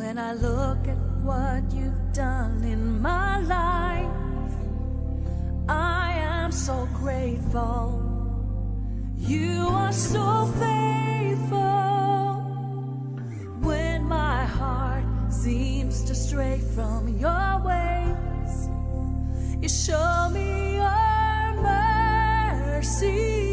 When I look at what you've done in my life, I am so grateful. You are so faithful. When my heart seems to stray from your ways, you show me your mercy.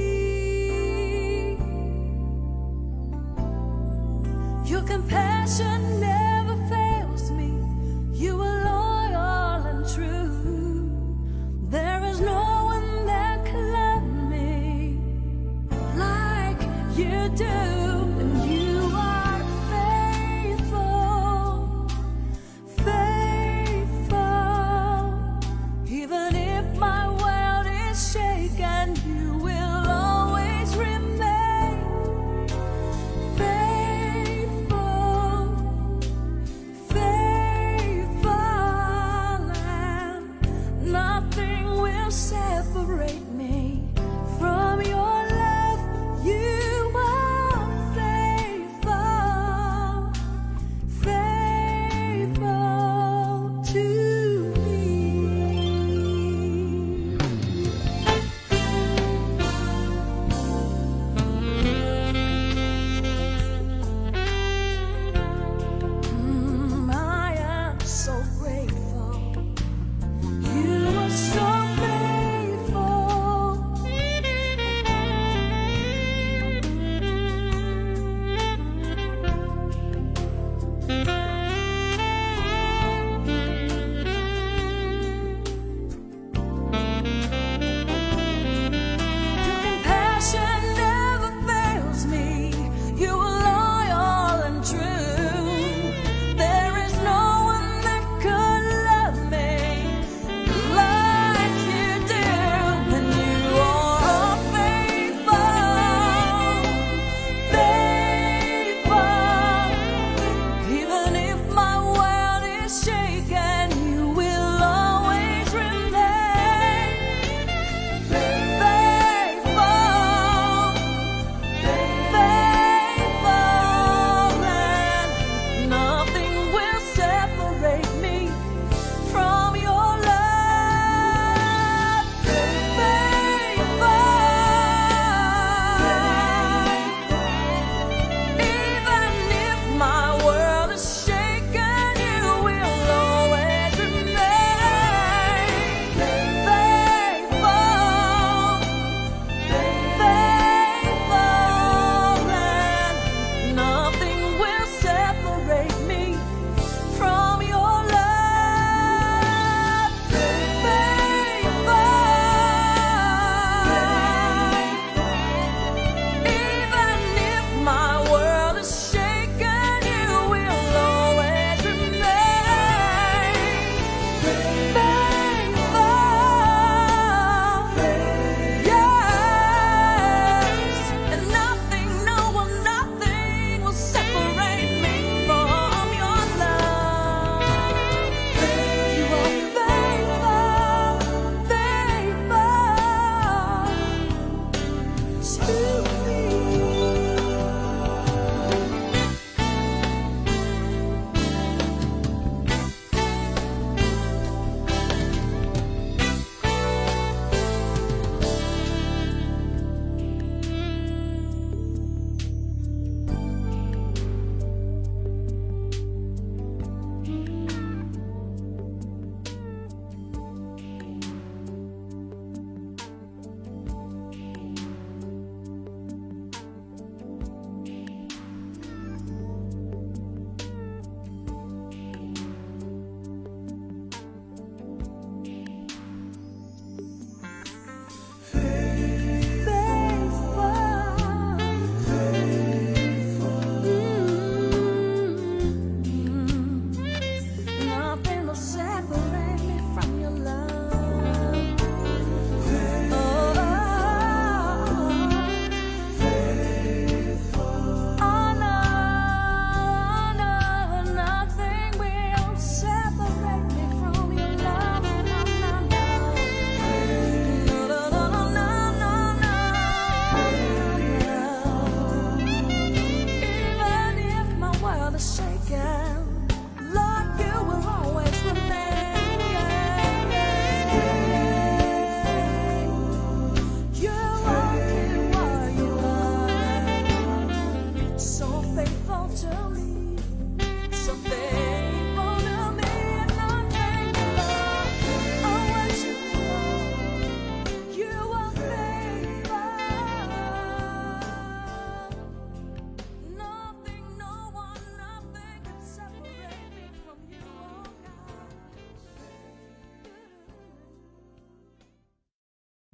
Your compassion never fails me. You are loyal and true. There is no one that can love me like you do. And you are faithful, faithful. Even if my world is shaken, you will always remain faithful, faithful, and nothing will separate me from your love. You are faithful, faithful to me. I am so grateful. You are so faithful.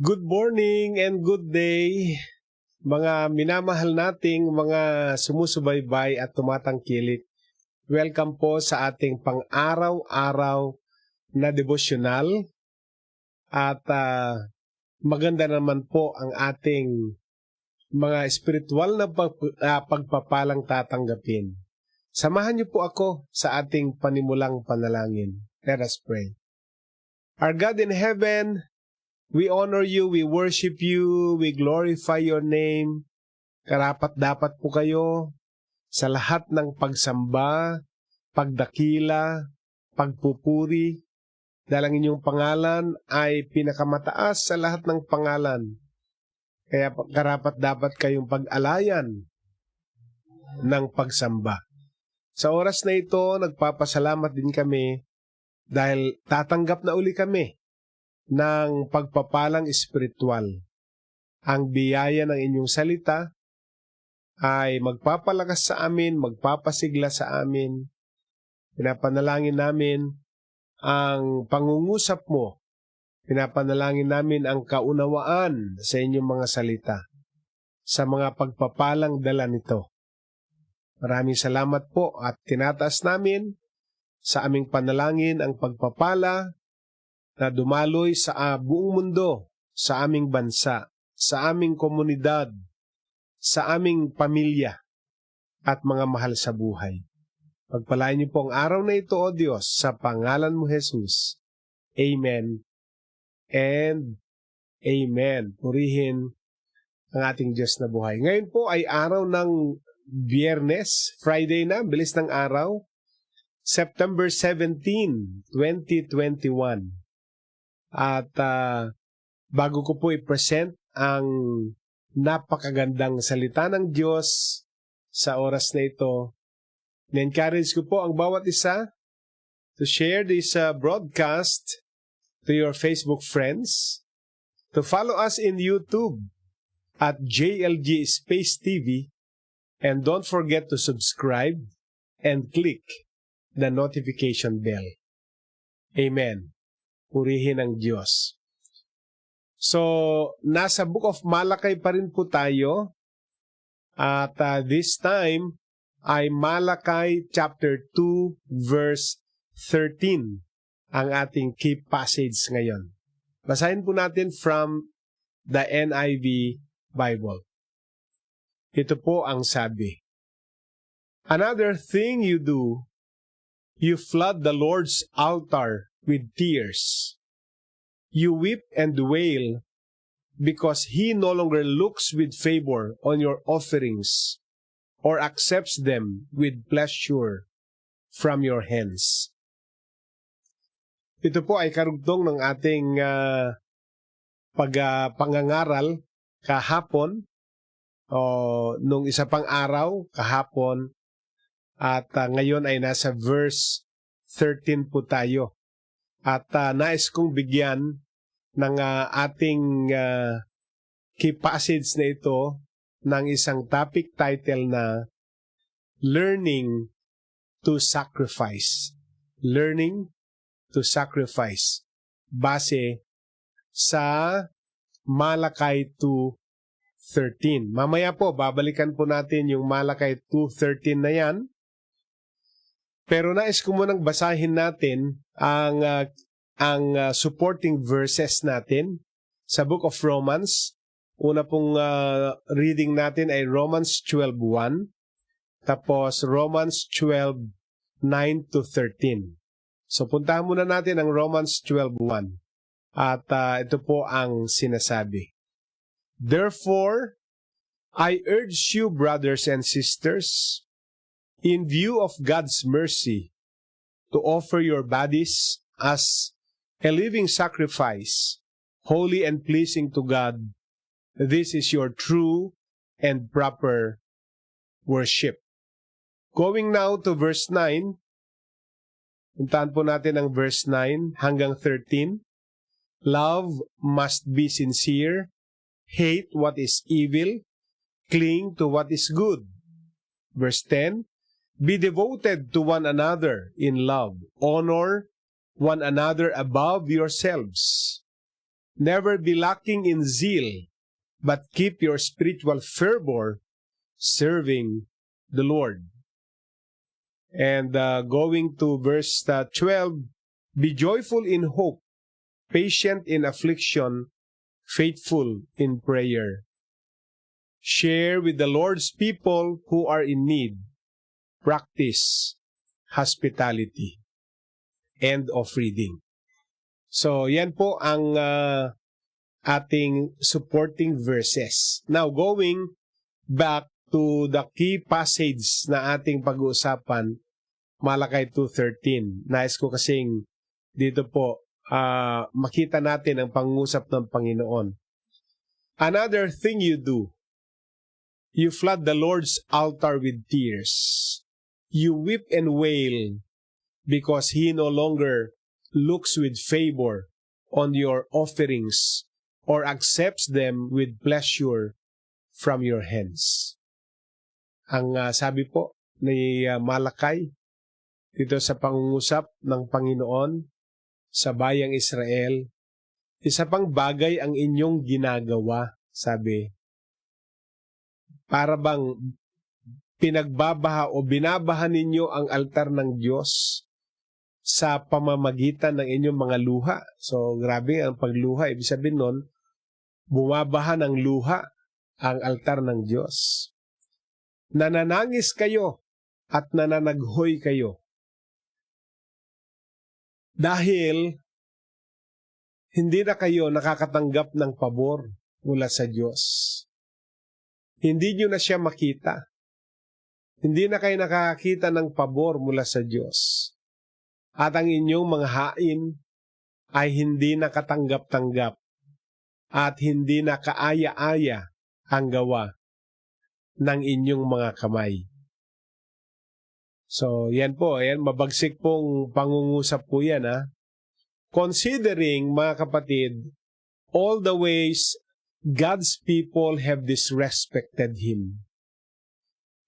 Good morning and good day, mga minamahal nating mga sumusubaybay at tumatangkilik. Welcome po sa ating pang-araw-araw na devosyonal at maganda naman po ang ating mga espiritual na pagpapalang tatanggapin. Samahan niyo po ako sa ating panimulang panalangin. Let us pray. Our God in heaven, we honor you, we worship you, we glorify your name. Karapat-dapat po kayo sa lahat ng pagsamba, pagdakila, pagpupuri, dahil ang inyong pangalan ay pinakamataas sa lahat ng pangalan. Kaya karapat-dapat kayong pag-alayan ng pagsamba. Sa oras na ito, nagpapasalamat din kami dahil tatanggap na uli kami ng pagpapalang espiritual. Ang biyaya ng inyong salita ay magpapalakas sa amin, magpapasigla sa amin. Pinapanalangin namin ang pangungusap mo. Pinapanalangin namin ang kaunawaan sa inyong mga salita sa mga pagpapalang dala nito. Maraming salamat po at tinataas namin sa aming panalangin ang pagpapala na dumaloy sa buong mundo, sa aming bansa, sa aming komunidad, sa aming pamilya at mga mahal sa buhay. Pagpalain niyo po ang araw na ito, O Diyos, sa pangalan mo, Jesus. Amen and Amen. Purihin ang ating Diyos na buhay. Ngayon po ay araw ng Biyernes, Friday na, bilis ng araw, September 17, 2021. At bago ko po i-present ang napakagandang salita ng Diyos sa oras na ito, na-encourage ko po ang bawat isa to share this broadcast to your Facebook friends, to follow us in YouTube at JLG Space TV, and don't forget to subscribe and click the notification bell. Amen. Purihin ang Diyos. So, nasa Book of Malakay pa rin po tayo. At this time ay Malakay chapter 2 verse 13 ang ating key passage ngayon. Basahin po natin from the NIV Bible. Ito po ang sabi. Another thing you do, you flood the Lord's altar with tears. You weep and wail because He no longer looks with favor on your offerings or accepts them with pleasure from your hands. Ito po ay karugtong ng ating pangangaral kahapon o nung isa pang araw kahapon at ngayon ay nasa verse 13 po tayo. At nais kong bigyan ng ating key passage na ito ng isang topic title na Learning to Sacrifice. Learning to Sacrifice. Base sa Malakay 2:13. Mamaya po, babalikan po natin yung Malakay 2:13 na yan. Pero nais ko munang basahin natin ang supporting verses natin sa Book of Romans. Una pong reading natin ay Romans 12:1, tapos Romans 12:9-13. So puntahan muna natin ang Romans 12:1. At ito po ang sinasabi. Therefore, I urge you, brothers and sisters, in view of God's mercy, to offer your bodies as a living sacrifice, holy and pleasing to God. This is your true and proper worship. Going now to verse 9, puntahan po natin ang verse 9 hanggang 13. Love must be sincere, hate what is evil, cling to what is good. Verse 10, be devoted to one another in love. Honor one another above yourselves. Never be lacking in zeal, but keep your spiritual fervor serving the Lord. And going to verse 12, be joyful in hope, patient in affliction, faithful in prayer. Share with the Lord's people who are in need. Practice hospitality. End of reading. So, yan po ang ating supporting verses. Now, going back to the key passage na ating pag-uusapan, Malakay 2:13. Nais ko kasing dito po makita natin ang pangusap ng Panginoon. Another thing you do, you flood the Lord's altar with tears. You weep and wail because He no longer looks with favor on your offerings or accepts them with pleasure from your hands. Ang sabi po ni Malakay dito sa pangungusap ng Panginoon sa bayang Israel, isa pang bagay ang inyong ginagawa, sabi. Para bang pinagbabaha o binabaha ninyo ang altar ng Diyos sa pamamagitan ng inyong mga luha. So, grabe ang pagluha. Ibig sabihin nun, bumabaha ng luha ang altar ng Diyos. Nananangis kayo at nananaghoy kayo. Dahil hindi na kayo nakakatanggap ng pabor mula sa Diyos. Hindi nyo na siya makita. Hindi na kayo nakakita ng pabor mula sa Diyos. At ang inyong mga hain ay hindi na katanggap-tanggap at hindi na kaaya-aya ang gawa ng inyong mga kamay. So, yan po. Yan, mabagsik pong pangungusap po yan, ha? Considering, mga kapatid, all the ways God's people have disrespected Him,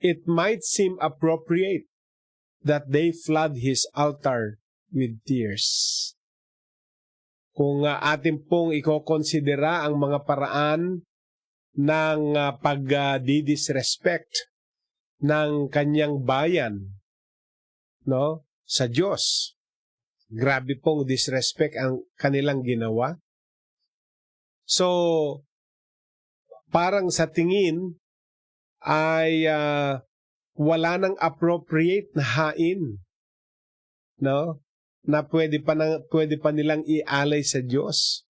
it might seem appropriate that they flood His altar with tears. Kung atin pong ikokonsidera ang mga paraan ng pag-disrespect ng kanyang bayan, no, sa Diyos. Grabe pong disrespect ang kanilang ginawa. So, parang sa tingin ay wala nang appropriate na hain, no, na pwede pa nilang ialay sa Diyos.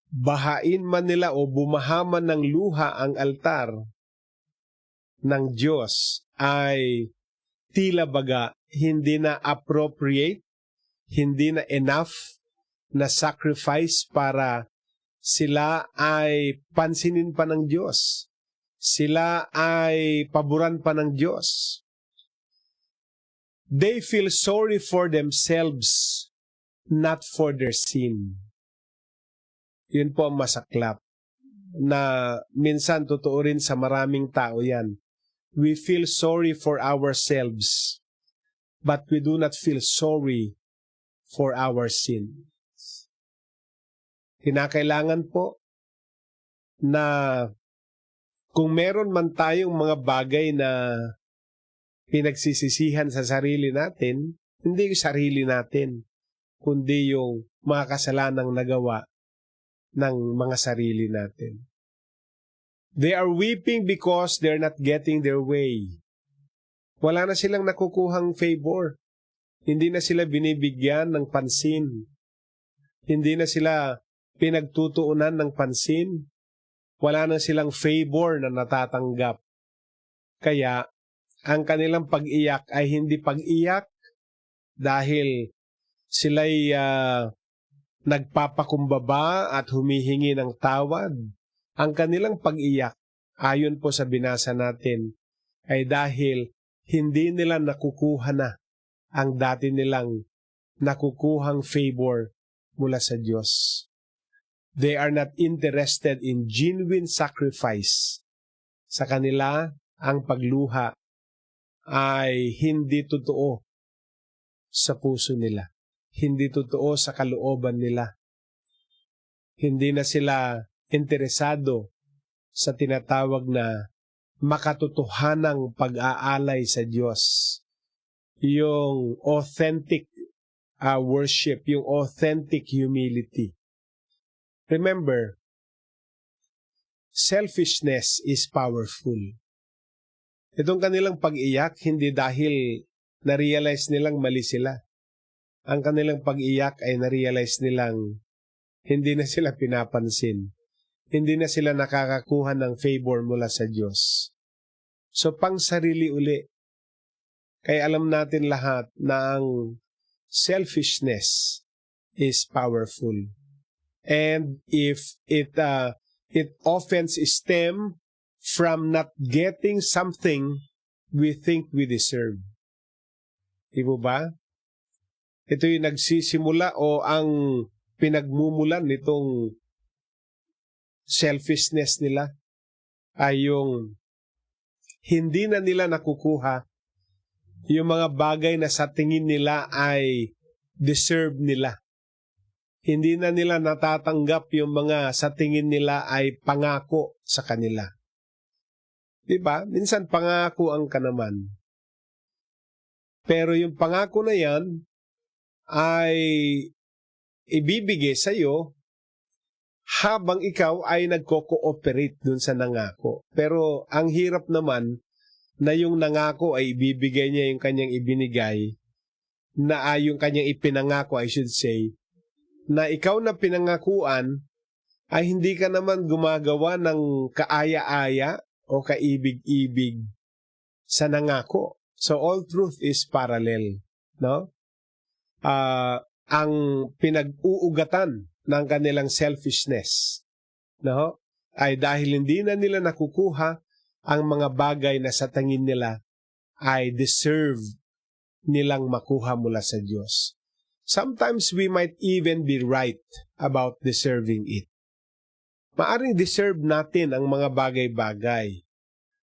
Bahain man nila o bumahaman ng luha ang altar ng Diyos ay tila baga hindi na appropriate, hindi na enough na sacrifice para sila ay pansinin pa ng Diyos. Sila ay paboran pa ng Diyos. They feel sorry for themselves, not for their sin. Yun po ang masaklap na minsan totoo rin sa maraming tao yan. We feel sorry for ourselves, but we do not feel sorry for our sin. Kinakailangan po na kung meron man tayong mga bagay na pinagsisisihan sa sarili natin, hindi yung sarili natin, kundi yung mga kasalanang nagawa ng mga sarili natin. They are weeping because they're not getting their way. Wala na silang nakukuhang favor. Hindi na sila binibigyan ng pansin. Hindi na sila pinagtutuunan ng pansin. Wala na silang favor na natatanggap. Kaya, ang kanilang pag-iyak ay hindi pag-iyak dahil sila'y nagpapakumbaba at humihingi ng tawad. Ang kanilang pag-iyak, ayon po sa binasa natin, ay dahil hindi nila nakukuha na ang dati nilang nakukuhang favor mula sa Diyos. They are not interested in genuine sacrifice. Sa kanila, ang pagluha ay hindi totoo sa puso nila. Hindi totoo sa kalooban nila. Hindi na sila interesado sa tinatawag na makatotohanang pag-aalay sa Diyos. Yung authentic worship, yung authentic humility. Remember, selfishness is powerful. Itong kanilang pag-iyak, hindi dahil na-realize nilang mali sila. Ang kanilang pag-iyak ay na-realize nilang hindi na sila pinapansin. Hindi na sila nakakakuha ng favor mula sa Diyos. So, pang sarili uli. Kaya alam natin lahat na ang selfishness is powerful. And if it often stems from not getting something we think we deserve. Di ba? Ito yung nagsisimula o ang pinagmumulan nitong selfishness nila ay yung hindi na nila nakukuha yung mga bagay na sa tingin nila ay deserve nila. Hindi na nila natatanggap yung mga sa tingin nila ay pangako sa kanila. Diba? Minsan pangako ang ka naman. Pero yung pangako na yan ay ibibigay sa iyo habang ikaw ay nagko-cooperate dun sa nangako. Pero ang hirap naman na yung nangako ay ibibigay niya yung kanyang ibinigay, na yung kanyang ipinangako, I should say, na ikaw na pinangakuan ay hindi ka naman gumagawa ng kaaya-aya o kaibig-ibig sa nangako. So all truth is parallel, no? Ang pinag-uugatan ng kanilang selfishness, no, ay dahil hindi na nila nakukuha ang mga bagay na sa tingin nila ay deserve nilang makuha mula sa Diyos. Sometimes we might even be right about deserving it. Maaring deserve natin ang mga bagay-bagay.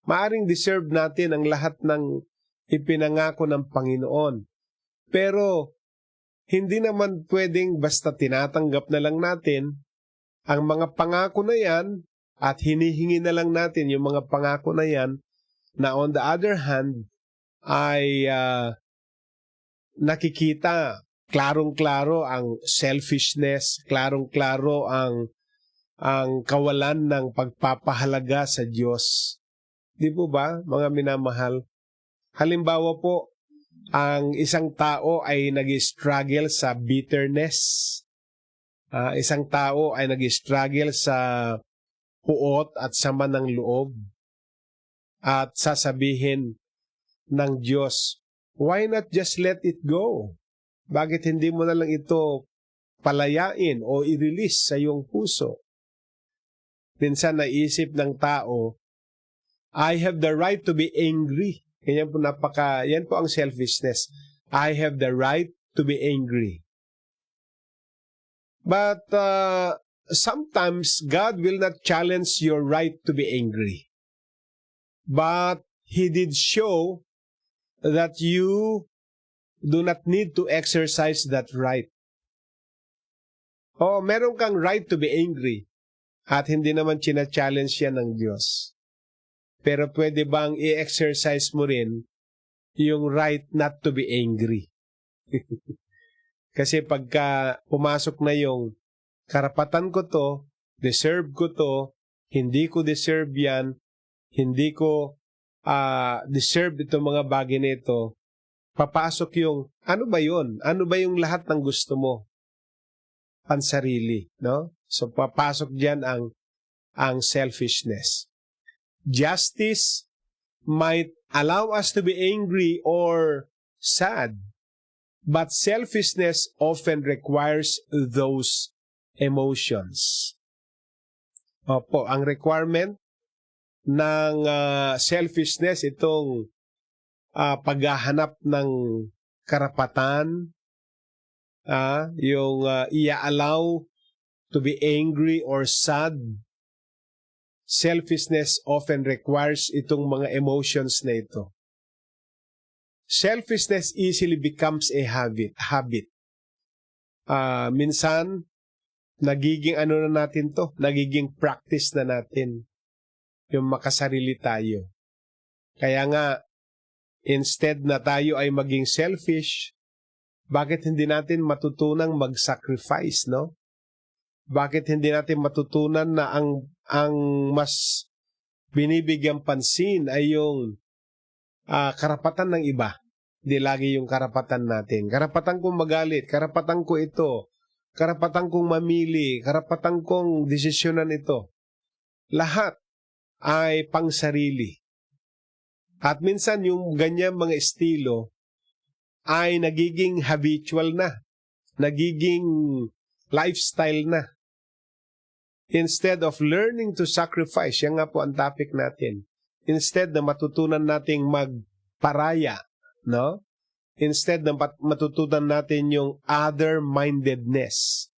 Maaring deserve natin ang lahat ng ipinangako ng Panginoon. Pero hindi naman pwedeng basta tinatanggap na lang natin ang mga pangako na yan at hinihingi na lang natin yung mga pangako na yan na on the other hand ay nakikita klarong-klaro ang selfishness, klarong-klaro ang kawalan ng pagpapahalaga sa Diyos. Di po ba, mga minamahal? Halimbawa po, ang isang tao ay nag-struggle sa bitterness. Isang tao ay nag-struggle sa puot at sama ng loob. At sasabihin ng Diyos, why not just let it go? Bakit hindi mo na lang ito palayain o i-release sa iyong puso? Minsan naisip ng tao, I have the right to be angry. Yan po ang selfishness. I have the right to be angry. But sometimes God will not challenge your right to be angry. But He did show that you do not need to exercise that right. Meron kang right to be angry at hindi naman china-challenge yan ng Diyos. Pero pwede bang i-exercise mo rin yung right not to be angry? Kasi pagka pumasok na yung karapatan ko to, deserve ko to, hindi ko deserve yan, hindi ko deserve itong mga bagay nito, papasok yung, ano ba yun? Ano ba yung lahat ng gusto mo? Pansarili, no? So papasok dyan ang selfishness. Justice might allow us to be angry or sad, but selfishness often requires those emotions. Opo, ang requirement ng selfishness, itong paghahanap ng karapatan, yung i-allow to be angry or sad. Selfishness often requires itong mga emotions na ito. Selfishness easily becomes a habit. Minsan, nagiging ano na natin to, nagiging practice na natin yung makasarili tayo. Kaya nga, instead na tayo ay maging selfish, bakit hindi natin matutunang mag-sacrifice, no? Bakit hindi natin matutunan na ang mas binibigyan pansin ay yung karapatan ng iba, hindi lagi yung karapatan natin. Karapatan kong magalit, karapatan ko ito, karapatan kong mamili, karapatan kong desisyonan ito. Lahat ay pangsarili. At minsan yung ganyan mga estilo ay nagiging habitual na, nagiging lifestyle na. Instead of learning to sacrifice, yan nga po ang topic natin. Instead na matutunan nating magparaya, no? Instead na matutunan natin yung other-mindedness,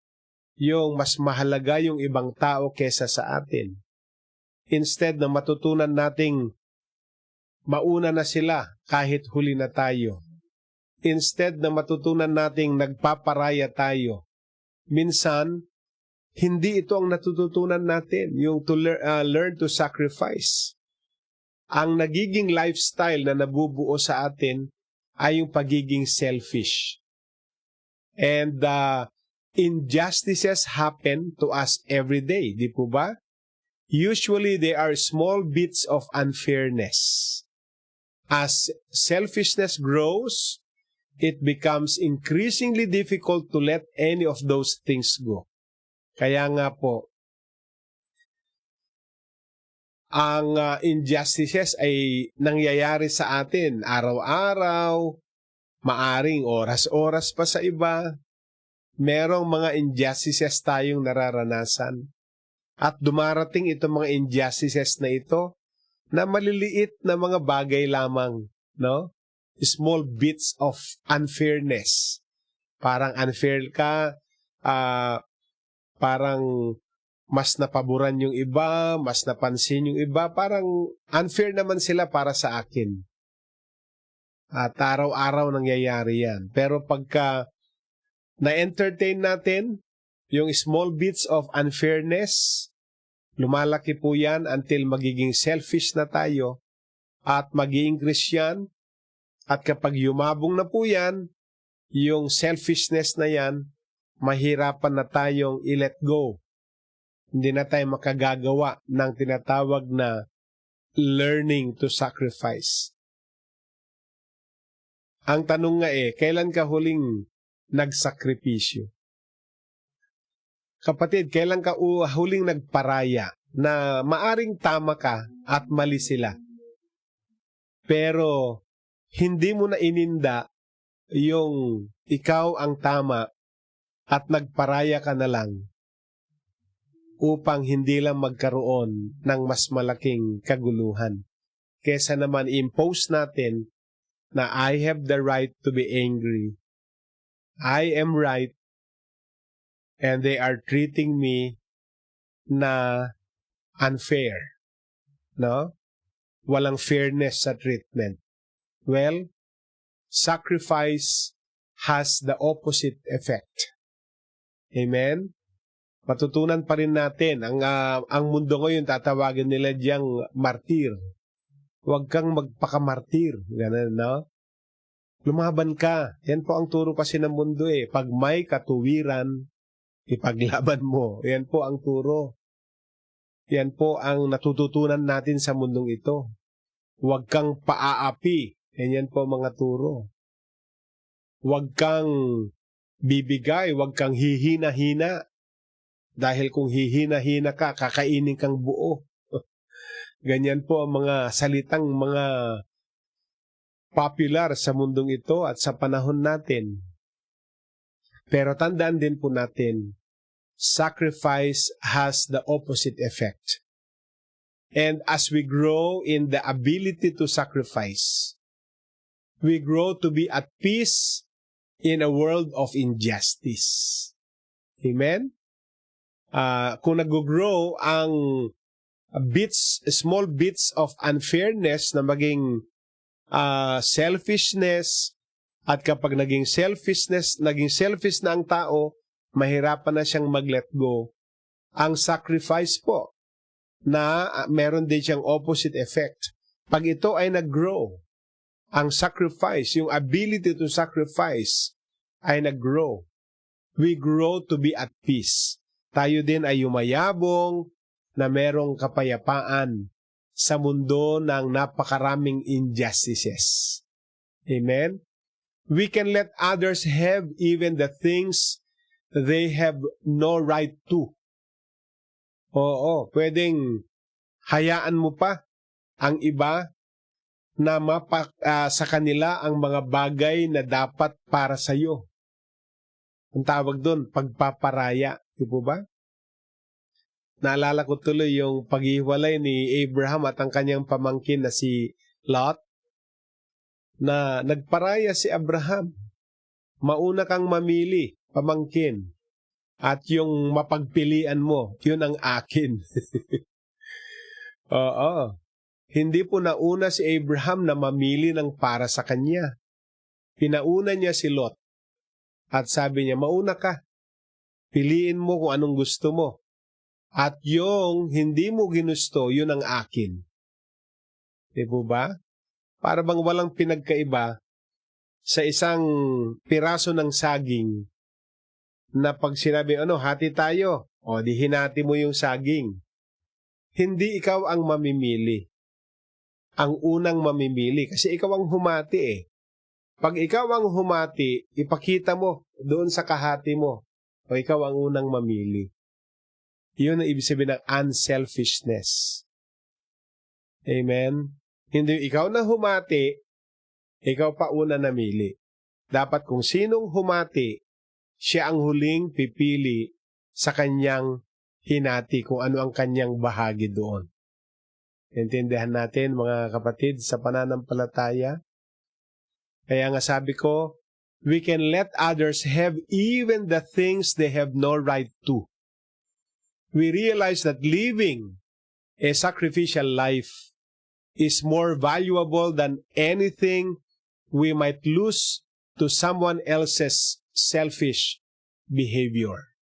yung mas mahalaga yung ibang tao kesa sa atin. Instead na matutunan nating mauna na sila kahit huli na tayo. Instead na matutunan nating nagpaparaya tayo. Minsan, hindi ito ang natututunan natin, yung to learn to sacrifice. Ang nagiging lifestyle na nabubuo sa atin ay yung pagiging selfish. And injustices happen to us every day, di po ba? Usually, they are small bits of unfairness. As selfishness grows, it becomes increasingly difficult to let any of those things go. Kaya nga po, ang injustices ay nangyayari sa atin araw-araw, maaring oras-oras pa sa iba. Merong mga injustices tayong nararanasan. At dumarating itong mga injustices na ito na maliliit na mga bagay lamang, no? Small bits of unfairness. Parang unfair ka, parang mas napaboran yung iba, mas napansin yung iba, parang unfair naman sila para sa akin. At araw-araw nangyayari yan. Pero pagka na-entertain natin yung small bits of unfairness, lumalaki po yan until magiging selfish na tayo at mag-i-increase yan. At kapag yumabong na po yan, yung selfishness na yan, mahirapan na tayong i-let go. Hindi na tayo makagagawa ng tinatawag na learning to sacrifice. Ang tanong nga kailan ka huling nagsakripisyo? Kapatid, kailan ka huling nagparaya na maaring tama ka at mali sila? Pero hindi mo na ininda yung ikaw ang tama at nagparaya ka na lang upang hindi lang magkaroon ng mas malaking kaguluhan. Kesa naman impose natin na I have the right to be angry. I am right and they are treating me na unfair. No? Walang fairness sa treatment. Well, sacrifice has the opposite effect. Amen? Matutunan pa rin natin, ang mundo ngayon tatawagin nila diyang martir. Huwag kang magpakamartir. Ganun, no? Lumaban ka. Yan po ang turo kasi ng mundo Pag may katuwiran, ipaglaban mo. Yan po ang turo. Yan po ang natututunan natin sa mundong ito. Huwag kang paaapi. Yan po mga turo. Huwag kang bibigay, huwag kang hihina-hina. Dahil kung hihina-hina ka, kakainin kang buo. Ganyan po ang mga salitang mga popular sa mundong ito at sa panahon natin. Pero tandaan din po natin, sacrifice has the opposite effect. And as we grow in the ability to sacrifice, we grow to be at peace in a world of injustice. Amen? Kung nag-grow ang small bits of unfairness na maging selfishness, at kapag naging selfish na ang tao, mahirapan na siyang mag-let go. Ang sacrifice po, na meron din siyang opposite effect. Pag ito ay nag-grow, ang sacrifice, yung ability to sacrifice, ay nag-grow. We grow to be at peace. Tayo din ay yumayabong na merong kapayapaan sa mundo ng napakaraming injustices. Amen? We can let others have even the things they have no right to. Oo, pwedeng hayaan mo pa ang iba na sa kanila ang mga bagay na dapat para sa iyo. Ang tawag doon, pagpaparaya. Di po ba? Naalala ko tuloy yung paghiwalay ni Abraham at ang kanyang pamangkin na si Lot, na nagparaya si Abraham. Mauna kang mamili, pamangkin. At yung mapagpilian mo, yun ang akin. Oo. Hindi po nauna si Abraham na mamili ng para sa kanya. Pinauna niya si Lot. At sabi niya, mauna ka. Piliin mo kung anong gusto mo. At yung hindi mo ginusto, yun ang akin. Di po ba? Para bang walang pinagkaiba sa isang piraso ng saging na pag sinabi, hati tayo, o di hinati mo yung saging. Hindi ikaw ang mamimili. Ang unang mamimili, kasi ikaw ang humati eh. Pag ikaw ang humati, ipakita mo doon sa kahati mo, o ikaw ang unang mamili. Yun ang ibig sabihin ng unselfishness. Amen? Hindi ikaw na humati, ikaw pa una namili. Dapat kung sinong humati, siya ang huling pipili sa kanyang hinati kung ano ang kanyang bahagi doon. Intindihan natin mga kapatid sa pananampalataya. Kaya nga sabi ko, we can let others have even the things they have no right to. We realize that living a sacrificial life is more valuable than anything we might lose to someone else's selfish behavior.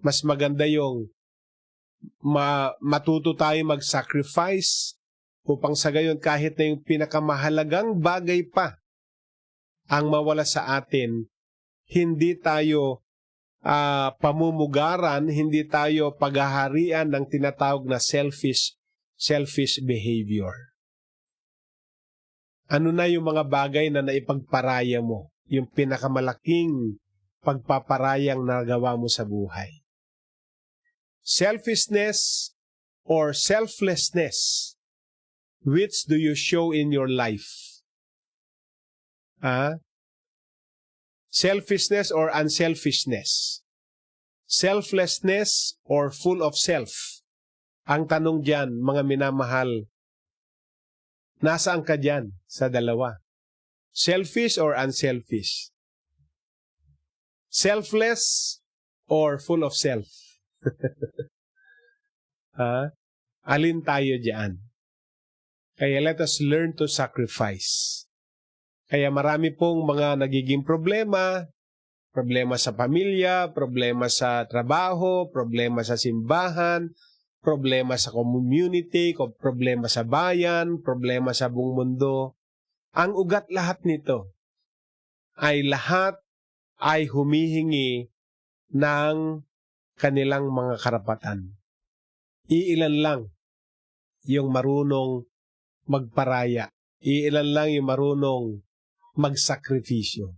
Mas maganda yung matuto tayo mag-sacrifice upang sa gayon kahit na yung pinakamahalagang bagay pa ang mawala sa atin, hindi tayo pamumugaran, hindi tayo paghaharian ng tinatawag na selfish behavior. Ano na yung mga bagay na naipagparaya mo? Yung pinakamalaking pagpaparayang nagawa mo sa buhay. Selfishness or selflessness, which do you show in your life? Selfishness or unselfishness? Selflessness or full of self? Ang tanong dyan, mga minamahal, nasaan ka dyan sa dalawa? Selfish or unselfish? Selfless or full of self? Alin tayo dyan? Kaya let us learn to sacrifice. Kaya marami pong mga nagiging problema sa pamilya, problema sa trabaho, problema sa simbahan, problema sa community, problema sa bayan, problema sa buong mundo. Ang ugat lahat nito ay lahat ay humihingi ng kanilang mga karapatan. Iilan lang yung marunong magparaya. Iilan lang yung marunong magsakripisyo.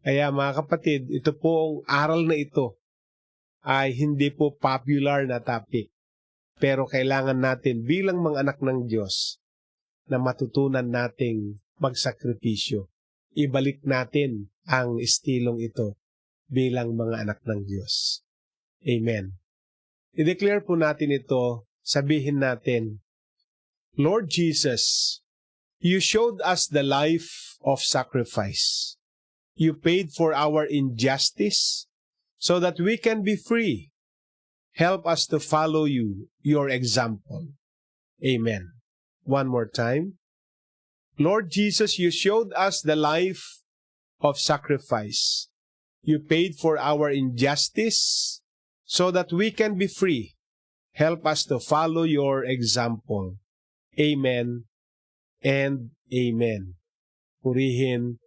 Kaya mga kapatid, ito pong aral na ito ay hindi po popular na topic. Pero kailangan natin bilang mga anak ng Diyos na matutunan nating magsakripisyo. Ibalik natin ang estilong ito bilang mga anak ng Diyos. Amen. I-declare po natin ito, sabihin natin, Lord Jesus, You showed us the life of sacrifice. You paid for our injustice so that we can be free. Help us to follow you, your example. Amen. One more time. Lord Jesus, You showed us the life of sacrifice. You paid for our injustice so that we can be free. Help us to follow your example. Amen and amen. Purihin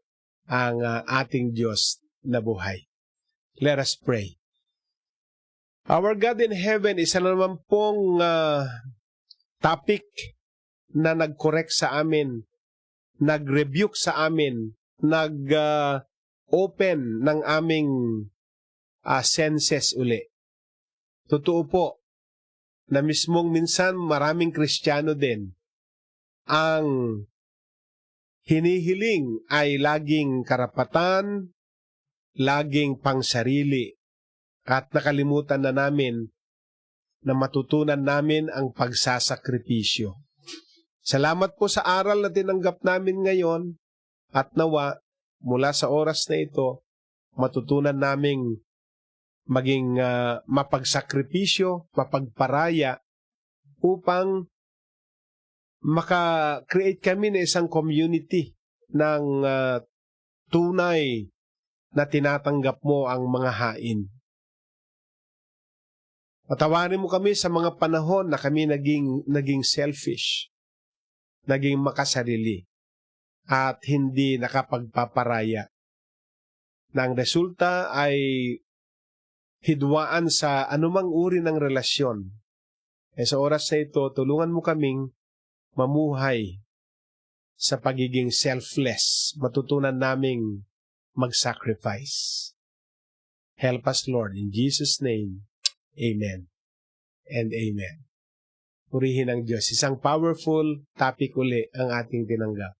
ang ating Diyos na buhay. Let us pray. Our God in heaven, isa na naman pong topic na nag-correct sa amin, nag-rebuke sa amin, nag-open ng aming senses uli. Totoo po, na mismong minsan maraming Kristiyano din ang hinihiling ay laging karapatan, laging pangsarili, at nakalimutan na namin na matutunan namin ang pagsasakripisyo. Salamat po sa aral na tinanggap namin ngayon at nawa mula sa oras na ito, matutunan naming maging mapagsakripisyo, mapagparaya upang maka-create kami ng isang community ng tunay na tinatanggap mo ang mga hain. Patawarin mo kami sa mga panahon na kami naging selfish, naging makasarili, at hindi nakapagpaparaya. Na ang resulta ay hidwaan sa anumang uri ng relasyon. Sa oras na ito, tulungan mo kaming mamuhay sa pagiging selfless. Matutunan naming mag-sacrifice. Help us, Lord. In Jesus' name, amen and amen. Purihin ang Diyos. Isang powerful topic uli ang ating tinanggap.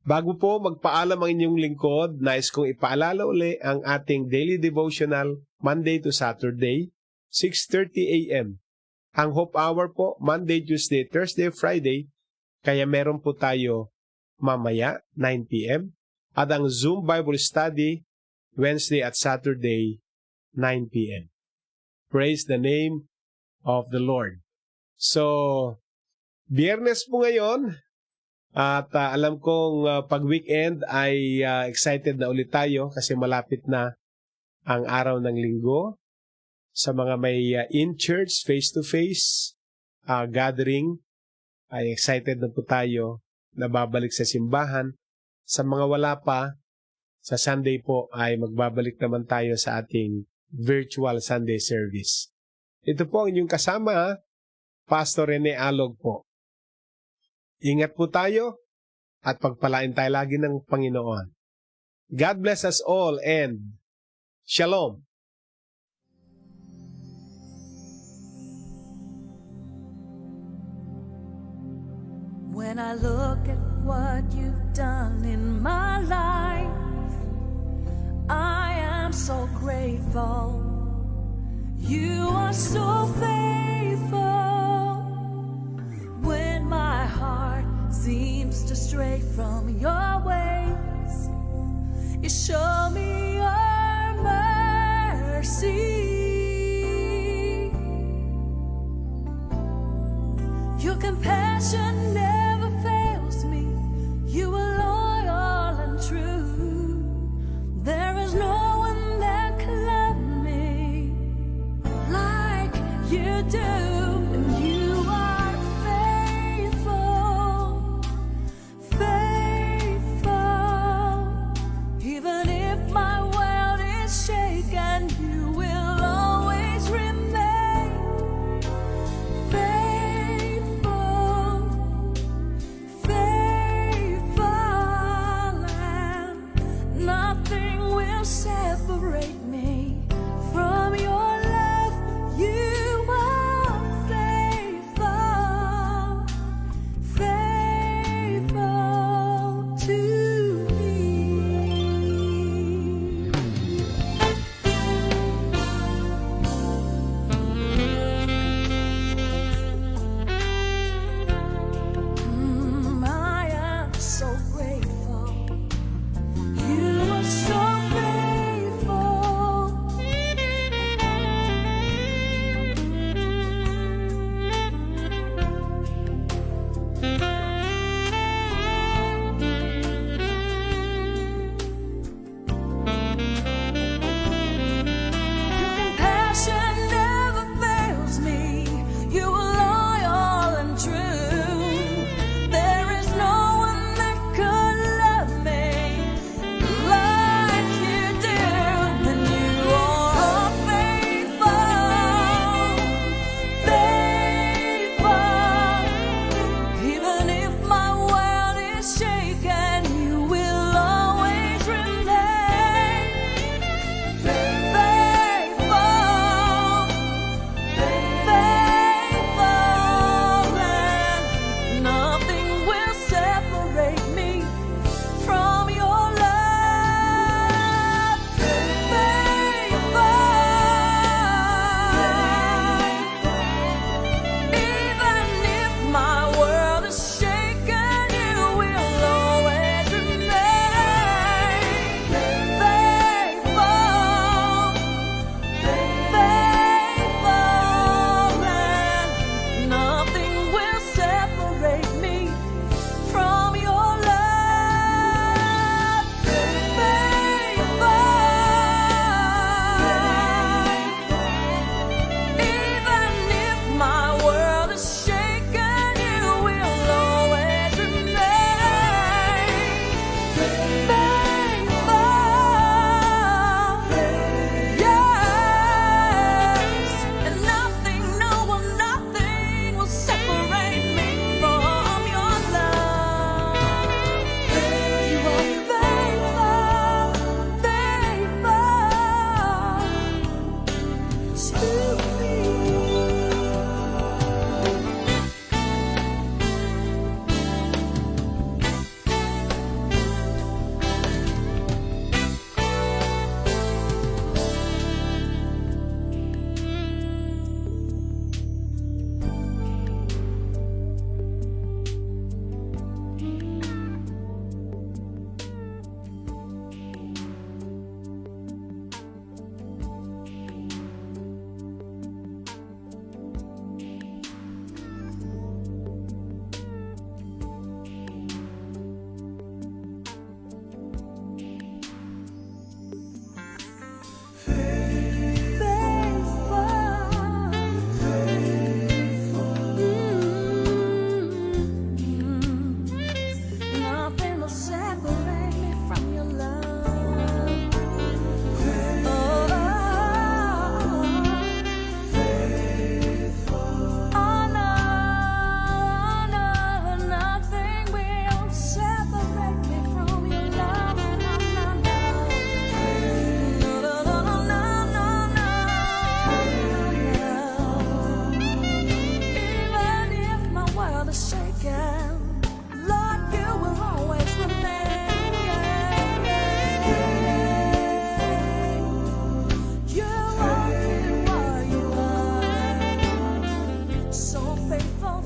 Bago po magpaalam ang inyong lingkod, nais kong ipaalala uli ang ating daily devotional Monday to Saturday, 6:30 a.m. Ang Hope Hour po, Monday, Tuesday, Thursday, Friday, kaya meron po tayo mamaya, 9 p.m. At ang Zoom Bible Study, Wednesday at Saturday, 9 p.m. Praise the name of the Lord. So, Biyernes po ngayon, at alam kong pag-weekend ay excited na ulit tayo kasi malapit na ang araw ng linggo. Sa mga may in-church, face-to-face gathering, ay excited na po tayo na babalik sa simbahan. Sa mga wala pa, sa Sunday po ay magbabalik naman tayo sa ating virtual Sunday service. Ito po ang inyong kasama, Pastor Rene Alog po. Ingat po tayo at pagpalain tayo lagi ng Panginoon. God bless us all and Shalom! When I look at what you've done in my life, I am so grateful. You are so faithful. When my heart seems to stray from your ways, you show me your mercy. Your compassion never fails me. You are loyal and true. There is no one that can love me like you do. And you are faithful, faithful. Even if my world is shaken, you will always remain faithful.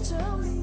to me.